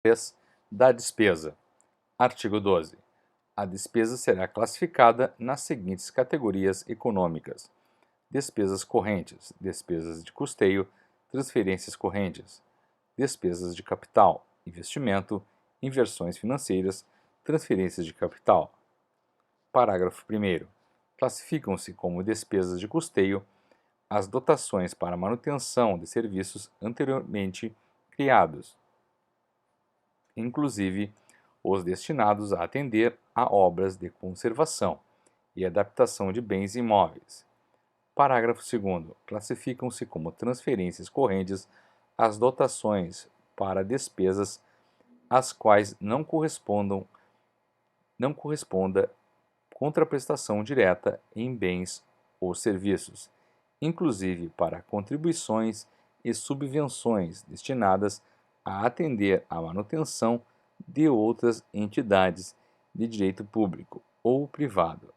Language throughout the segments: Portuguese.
3 da despesa. Artigo 12. A despesa será classificada nas seguintes categorias econômicas: despesas correntes, despesas de custeio, transferências correntes, despesas de capital, investimento, inversões financeiras, transferências de capital. Parágrafo 1º. Classificam-se como despesas de custeio as dotações para manutenção de serviços anteriormente criados, inclusive os destinados a atender a obras de conservação e adaptação de bens imóveis. Parágrafo 2º. Classificam-se como transferências correntes as dotações para despesas às quais não corresponda contraprestação direta em bens ou serviços, inclusive para contribuições e subvenções destinadas a atender à manutenção de outras entidades de direito público ou privado.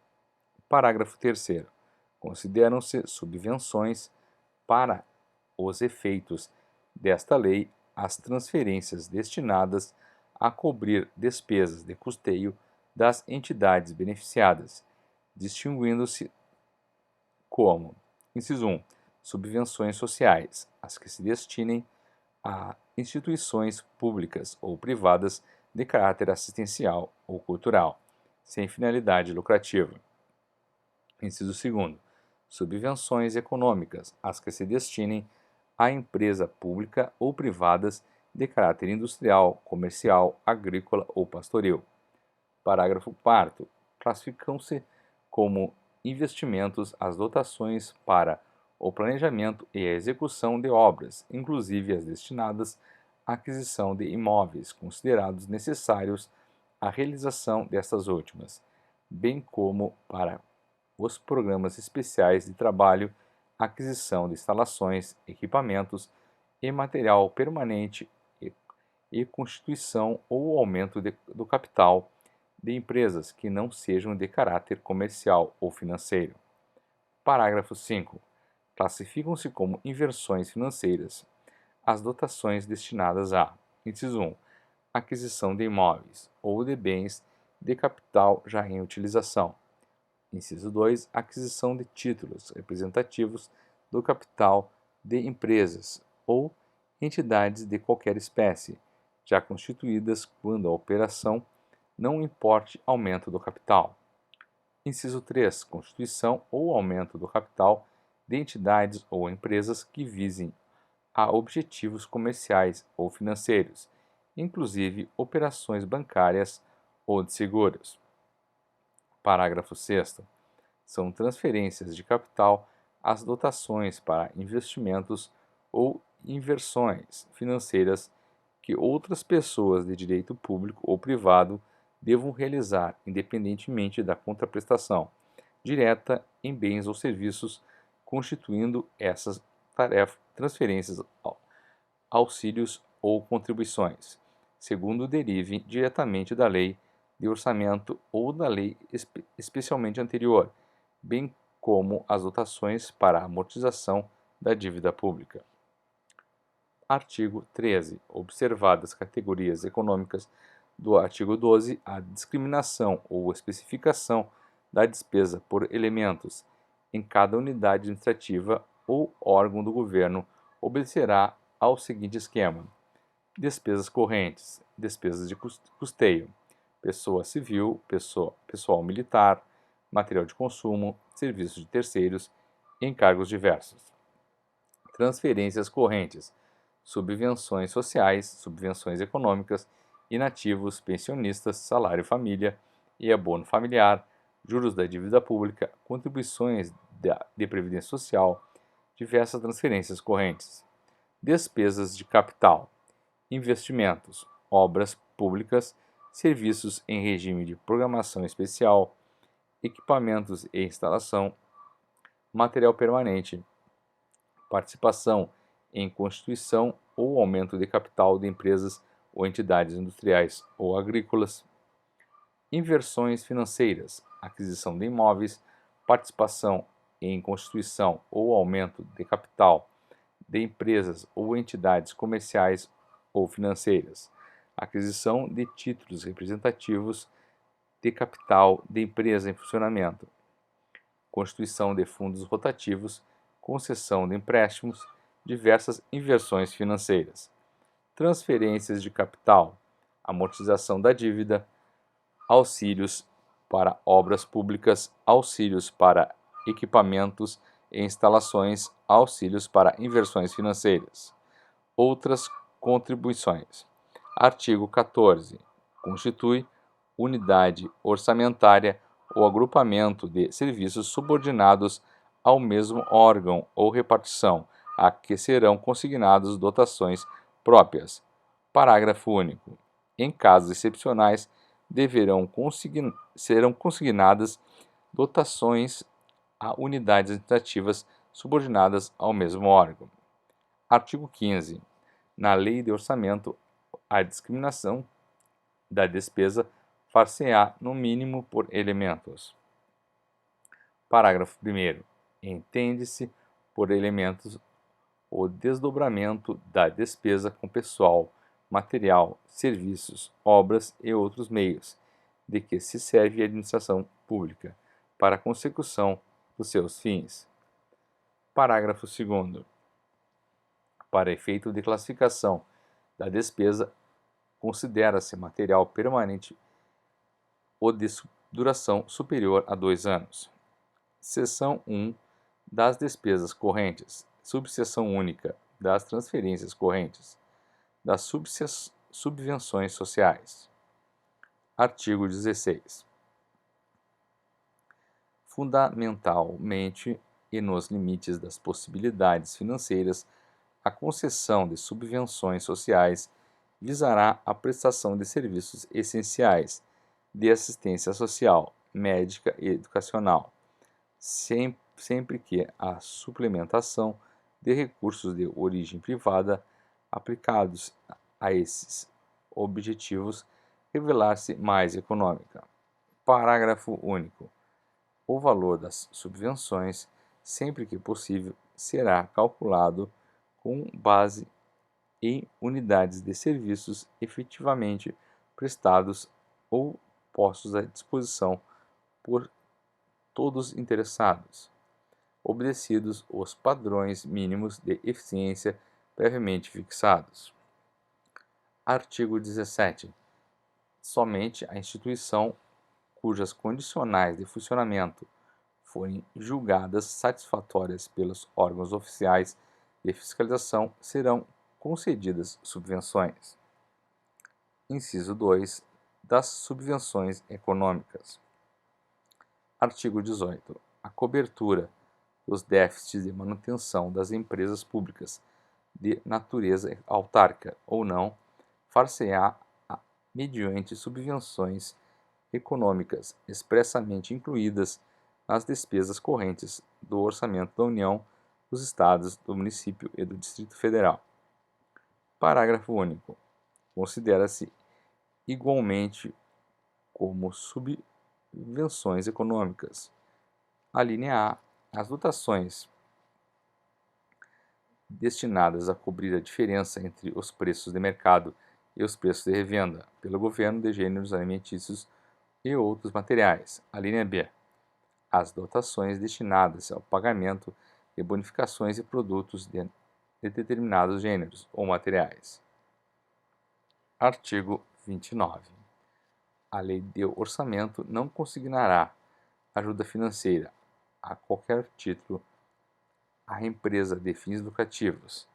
Parágrafo 3º. Consideram-se subvenções, para os efeitos desta lei, as transferências destinadas a cobrir despesas de custeio das entidades beneficiadas, distinguindo-se como: inciso 1, subvenções sociais, as que se destinem a instituições públicas ou privadas de caráter assistencial ou cultural, sem finalidade lucrativa. Inciso 2, subvenções econômicas, as que se destinem a empresa pública ou privadas de caráter industrial, comercial, agrícola ou pastoril. Parágrafo 4º. Classificam-se como investimentos as dotações para o planejamento e a execução de obras, inclusive as destinadas à aquisição de imóveis considerados necessários à realização destas últimas, bem como para os programas especiais de trabalho, aquisição de instalações, equipamentos e material permanente e constituição ou aumento do capital de empresas que não sejam de caráter comercial ou financeiro. Parágrafo 5. Classificam-se como inversões financeiras as dotações destinadas a: inciso 1, aquisição de imóveis ou de bens de capital já em utilização. Inciso 2, aquisição de títulos representativos do capital de empresas ou entidades de qualquer espécie, já constituídas quando a operação não importe aumento do capital. Inciso 3, constituição ou aumento do capital de entidades ou empresas que visem a objetivos comerciais ou financeiros, inclusive operações bancárias ou de seguros. Parágrafo 6º. São transferências de capital as dotações para investimentos ou inversões financeiras que outras pessoas de direito público ou privado devam realizar independentemente da contraprestação direta em bens ou serviços, constituindo essas transferências auxílios ou contribuições, segundo derive diretamente da lei de orçamento ou da lei especialmente anterior, bem como as dotações para a amortização da dívida pública. Artigo 13. Observadas categorias econômicas do artigo 12, a discriminação ou especificação da despesa por elementos em cada unidade administrativa ou órgão do governo obedecerá ao seguinte esquema: despesas correntes, despesas de custeio, pessoa civil, pessoal militar, material de consumo, serviços de terceiros e encargos diversos. Transferências correntes, subvenções sociais, subvenções econômicas, inativos, pensionistas, salário família e abono familiar, juros da dívida pública, contribuições de previdência social, diversas transferências correntes. Despesas de capital, investimentos, obras públicas, serviços em regime de programação especial, equipamentos e instalação, material permanente, participação em constituição ou aumento de capital de empresas ou entidades industriais ou agrícolas, inversões financeiras, aquisição de imóveis, participação em constituição ou aumento de capital de empresas ou entidades comerciais ou financeiras, aquisição de títulos representativos de capital de empresa em funcionamento, constituição de fundos rotativos, concessão de empréstimos, diversas inversões financeiras, transferências de capital, amortização da dívida, auxílios para obras públicas, auxílios para equipamentos e instalações, auxílios para inversões financeiras. Outras contribuições. Artigo 14. Constitui unidade orçamentária ou agrupamento de serviços subordinados ao mesmo órgão ou repartição, a que serão consignadas dotações próprias. Parágrafo único. Em casos excepcionais, serão consignadas dotações a unidades administrativas subordinadas ao mesmo órgão. Artigo 15. Na Lei de Orçamento, a discriminação da despesa far-se-á no mínimo por elementos. Parágrafo 1º. Entende-se por elementos o desdobramento da despesa com pessoal, material, serviços, obras e outros meios de que se serve a administração pública para a consecução dos seus fins. Parágrafo 2º. Para efeito de classificação da despesa, considera-se material permanente o de duração superior a 2 anos. Seção 1 das despesas correntes. Subseção única das transferências correntes. Das subvenções sociais. Artigo 16. Fundamentalmente e nos limites das possibilidades financeiras, a concessão de subvenções sociais visará a prestação de serviços essenciais de assistência social, médica e educacional, sempre que a suplementação de recursos de origem privada aplicados a esses objetivos revelar-se mais econômica. Parágrafo único. O valor das subvenções, sempre que possível, será calculado com base em unidades de serviços efetivamente prestados ou postos à disposição por todos interessados, obedecidos os padrões mínimos de eficiência previamente fixados. Artigo 17. Somente a instituição cujas condicionais de funcionamento forem julgadas satisfatórias pelos órgãos oficiais de fiscalização serão concedidas subvenções. Inciso 2. Das subvenções econômicas. Artigo 18. A cobertura dos déficits de manutenção das empresas públicas de natureza autárquica ou não far-se-á mediante subvenções econômicas expressamente incluídas nas despesas correntes do orçamento da União, dos Estados, do Município e do Distrito Federal. Parágrafo único. Considera-se igualmente como subvenções econômicas. Alínea A. As dotações destinadas a cobrir a diferença entre os preços de mercado e os preços de revenda pelo governo de gêneros alimentícios e outros materiais. Alínea B. As dotações destinadas ao pagamento de bonificações e produtos de determinados gêneros ou materiais. Artigo 29. A Lei de Orçamento não consignará ajuda financeira, a qualquer título, à empresa de fins lucrativos,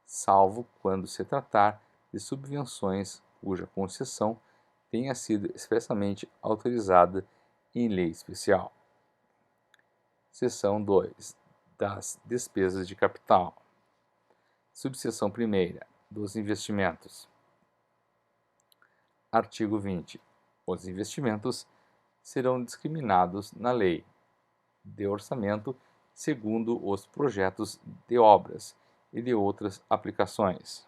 salvo quando se tratar de subvenções cuja concessão tenha sido expressamente autorizada em lei especial. Seção 2. Das despesas de capital. Subseção 1ª. Dos investimentos. Artigo 20. Os investimentos serão discriminados na Lei de Orçamento segundo os projetos de obras e de outras aplicações.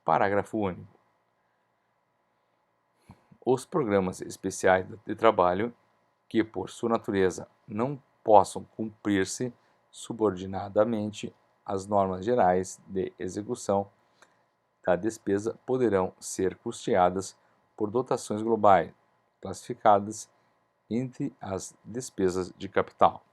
Parágrafo único. Os programas especiais de trabalho, que por sua natureza não possam cumprir-se subordinadamente às normas gerais de execução, da despesa poderão ser custeadas por dotações globais, classificadas entre as despesas de capital.